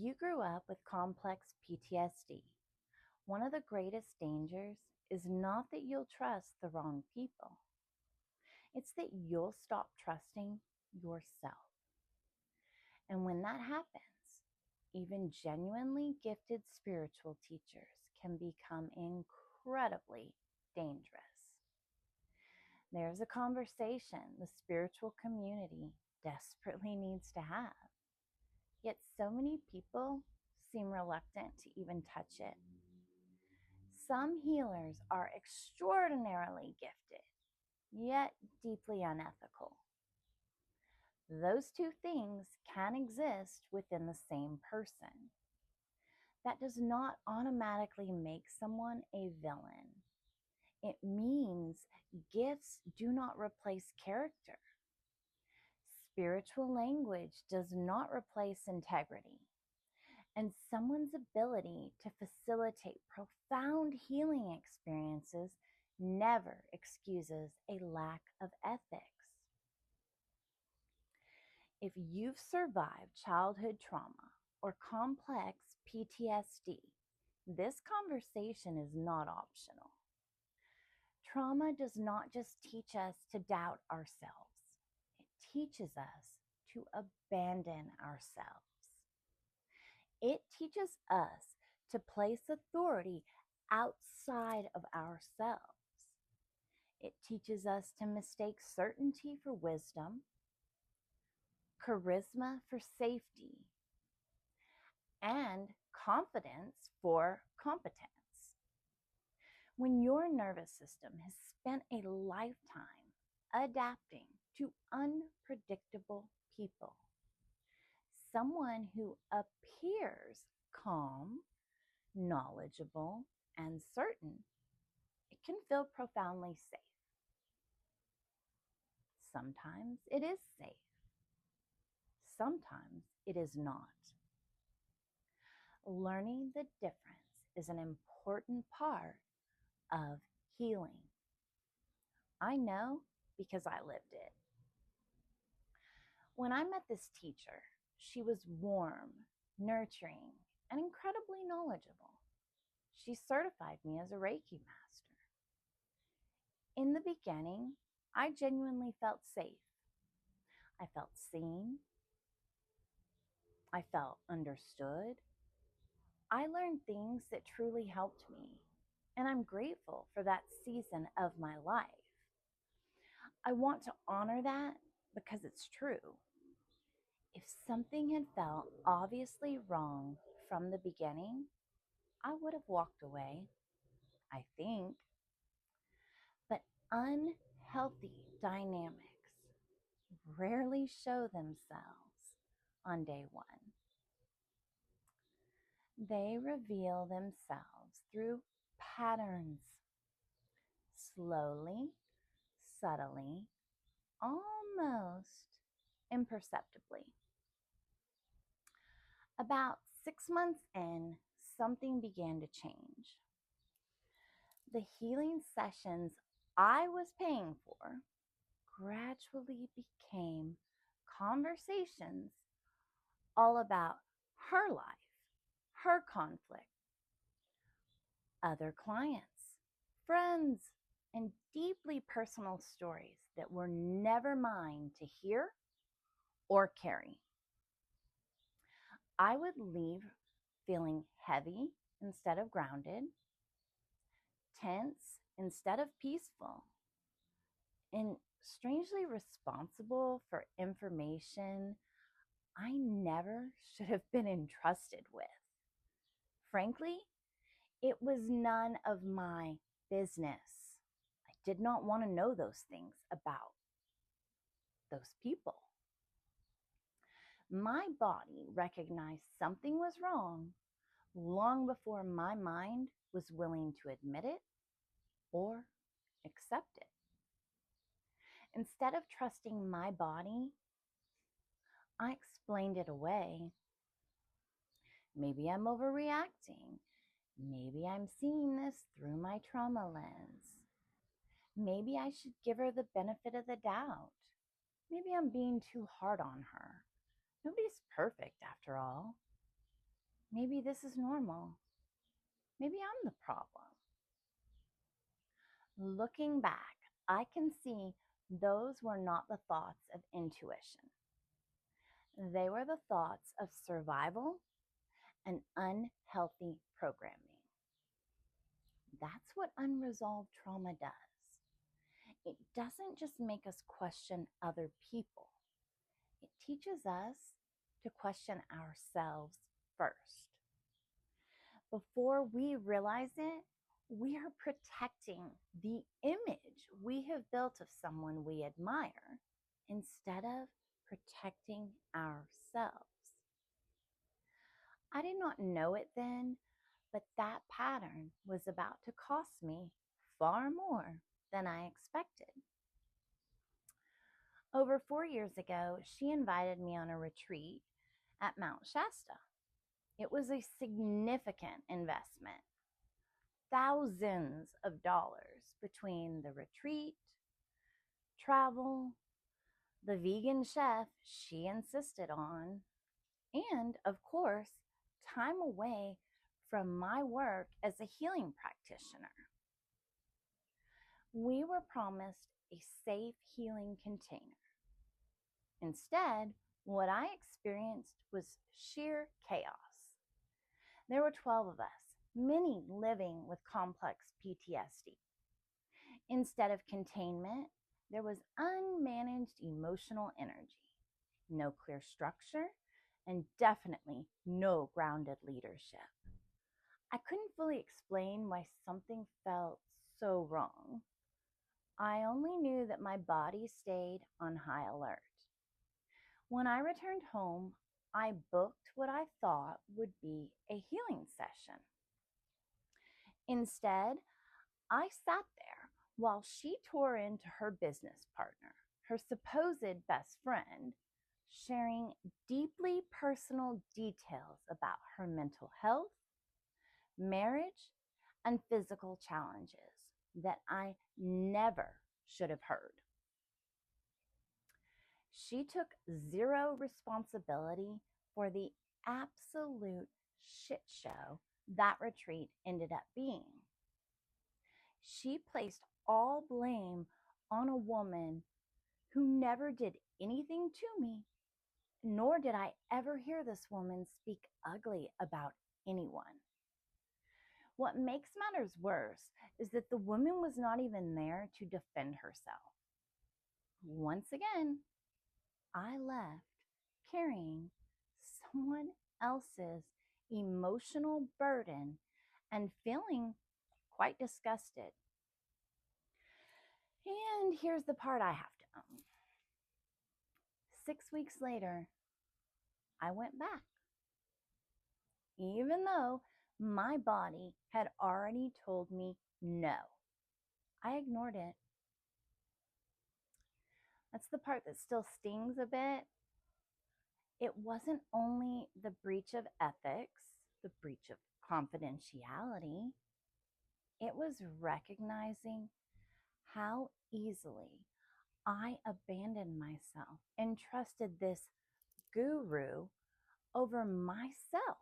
you grew up with complex PTSD, one of the greatest dangers is not that you'll trust the wrong people. It's that you'll stop trusting yourself. And when that happens, even genuinely gifted spiritual teachers can become incredibly dangerous. There's a conversation the spiritual community desperately needs to have. Yet so many people seem reluctant to even touch it. Some healers are extraordinarily gifted, yet deeply unethical. Those two things can exist within the same person. That does not automatically make someone a villain. It means gifts do not replace character. Spiritual language does not replace integrity. And someone's ability to facilitate profound healing experiences never excuses a lack of ethics. If you've survived childhood trauma or complex PTSD, this conversation is not optional. Trauma does not just teach us to doubt ourselves, it teaches us to abandon ourselves. It teaches us to place authority outside of ourselves. It teaches us to mistake certainty for wisdom, charisma for safety, and confidence for competence. When your nervous system has spent a lifetime adapting to unpredictable people, someone who appears calm, knowledgeable, and certain, it can feel profoundly safe. Sometimes it is safe. Sometimes it is not. Learning the difference is an important part of healing. I know because I lived it. When I met this teacher, she was warm, nurturing, and incredibly knowledgeable. She certified me as a Reiki master. In the beginning, I genuinely felt safe. I felt seen. I felt understood. I learned things that truly helped me, and I'm grateful for that season of my life. I want to honor that because it's true. If something had felt obviously wrong from the beginning, I would have walked away, I think. But unhealthy dynamics rarely show themselves on day one. They reveal themselves through patterns, slowly, subtly, almost imperceptibly. About 6 months in, something began to change. The healing sessions I was paying for gradually became conversations all about her life, her conflict, other clients, friends, and deeply personal stories that were never mine to hear or carry. I would leave feeling heavy instead of grounded, tense instead of peaceful, and strangely responsible for information I never should have been entrusted with. Frankly, it was none of my business. I did not want to know those things about those people. My body recognized something was wrong long before my mind was willing to admit it or accept it. Instead of trusting my body, I explained it away. Maybe I'm overreacting. Maybe I'm seeing this through my trauma lens. Maybe I should give her the benefit of the doubt. Maybe I'm being too hard on her. Nobody's perfect after all. Maybe this is normal. Maybe I'm the problem. Looking back, I can see those were not the thoughts of intuition. They were the thoughts of survival and unhealthy programming. That's what unresolved trauma does. It doesn't just make us question other people, it teaches us to question ourselves first. Before we realize it, we are protecting the image we have built of someone we admire instead of protecting ourselves. I did not know it then, but that pattern was about to cost me far more than I expected. Over 4 years ago, she invited me on a retreat at Mount Shasta. It was a significant investment, thousands of dollars between the retreat, travel, the vegan chef she insisted on, and, of course, time away from my work as a healing practitioner. We were promised a safe healing container. Instead, what I experienced was sheer chaos. There were 12 of us, many living with complex PTSD. Instead of containment, there was unmanaged emotional energy, no clear structure, and definitely no grounded leadership. I couldn't fully explain why something felt so wrong. I only knew that my body stayed on high alert. When I returned home, I booked what I thought would be a healing session. Instead, I sat there while she tore into her business partner, her supposed best friend, sharing deeply personal details about her mental health, marriage, and physical challenges that I never should have heard. She took zero responsibility for the absolute shit show that retreat ended up being. She placed all blame on a woman who never did anything to me, nor did I ever hear this woman speak ugly about anyone. What makes matters worse is that the woman was not even there to defend herself. Once again, I left carrying someone else's emotional burden and feeling quite disgusted. And here's the part I have to own. 6 weeks later, I went back. Even though my body had already told me no, I ignored it. That's the part that still stings a bit. It wasn't only the breach of ethics, the breach of confidentiality, it was recognizing how easily I abandoned myself and trusted this guru over myself.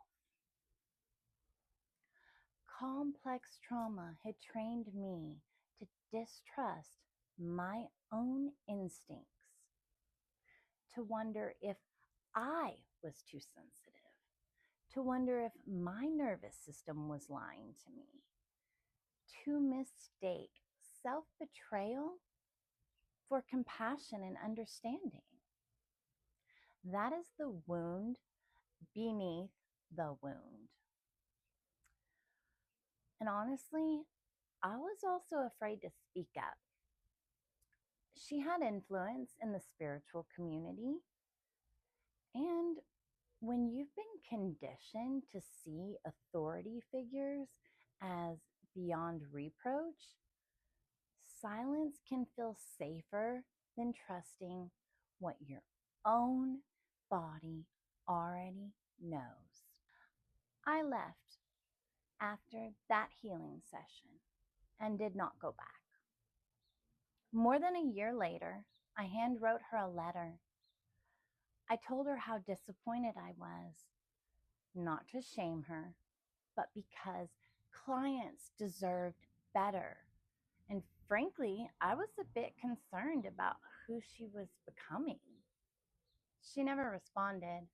Complex trauma had trained me to distrust my own instincts, to wonder if I was too sensitive, to wonder if my nervous system was lying to me, to mistake self-betrayal for compassion and understanding. That is the wound beneath the wound. And honestly, I was also afraid to speak up. She had influence in the spiritual community. And when you've been conditioned to see authority figures as beyond reproach, silence can feel safer than trusting what your own body already knows. I left after that healing session and did not go back. More than a year later, I handwrote her a letter. I told her how disappointed I was, not to shame her, but because clients deserved better. And frankly, I was a bit concerned about who she was becoming. She never responded.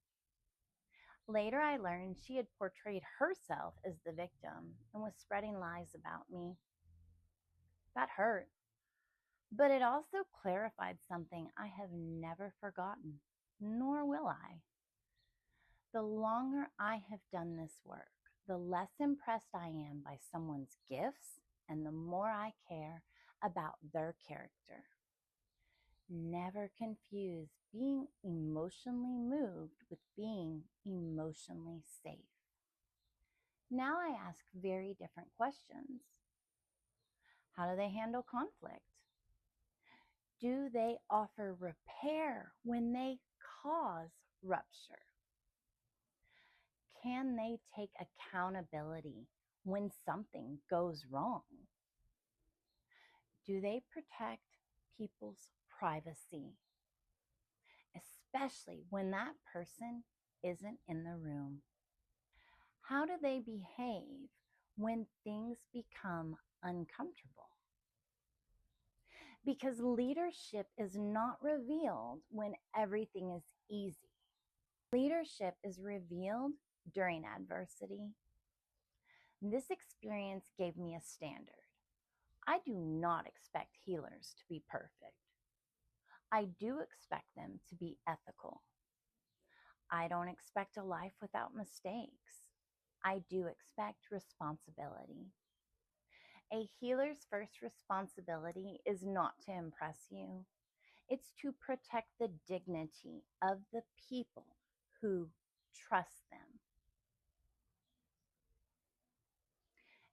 Later, I learned she had portrayed herself as the victim and was spreading lies about me. That hurt, but it also clarified something I have never forgotten, nor will I. The longer I have done this work, the less impressed I am by someone's gifts and the more I care about their character. Never confuse being emotionally moved with being emotionally safe. Now I ask very different questions. How do they handle conflict? Do they offer repair when they cause rupture? Can they take accountability when something goes wrong? Do they protect people's privacy, especially when that person isn't in the room? How do they behave when things become uncomfortable? Because leadership is not revealed when everything is easy. Leadership is revealed during adversity. This experience gave me a standard. I do not expect healers to be perfect. I do expect them to be ethical. I don't expect a life without mistakes. I do expect responsibility. A healer's first responsibility is not to impress you. It's to protect the dignity of the people who trust them.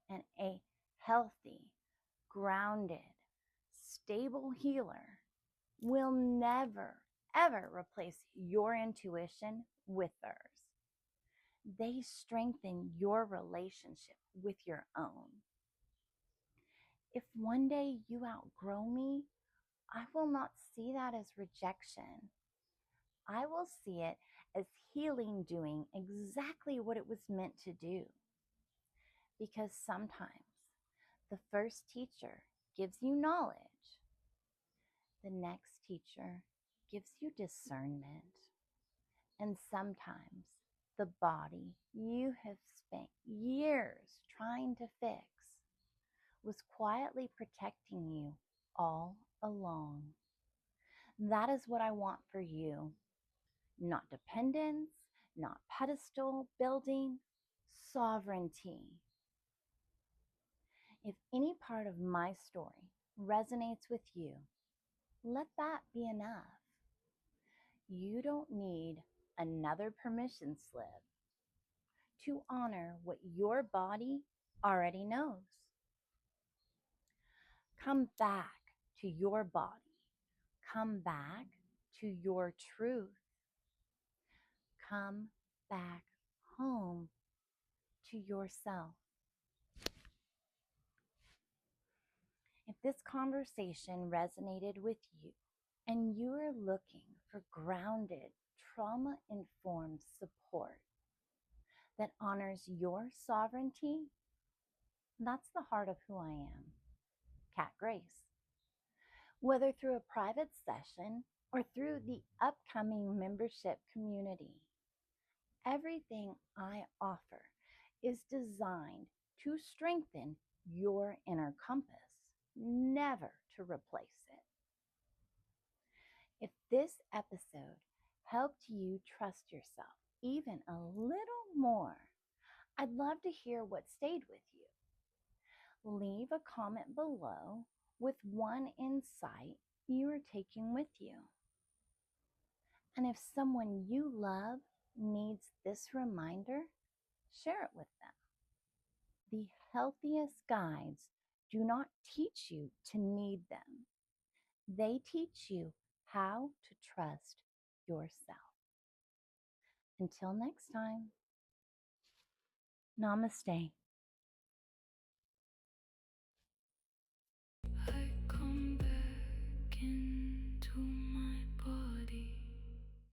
And a healthy, grounded, stable healer will never, ever replace your intuition with theirs. They strengthen your relationship with your own. If one day you outgrow me, I will not see that as rejection. I will see it as healing doing exactly what it was meant to do. Because sometimes the first teacher gives you knowledge, the next teacher gives you discernment, and sometimes the body you have spent years trying to fix was quietly protecting you all along. That is what I want for you. Not dependence, not pedestal building, sovereignty. If any part of my story resonates with you, let that be enough. You don't need another permission slip to honor what your body already knows. Come back to your body. Come back to your truth. Come back home to yourself. If this conversation resonated with you and you are looking for grounded, trauma-informed support that honors your sovereignty, that's the heart of who I am, Kat Grace. Whether through a private session or through the upcoming membership community, everything I offer is designed to strengthen your inner compass, never to replace it. If this episode helped you trust yourself even a little more, I'd love to hear what stayed with you. Leave a comment below with one insight you are taking with you. And if someone you love needs this reminder, share it with them. The healthiest guides do not teach you to need them. They teach you how to trust yourself. Until next time, namaste.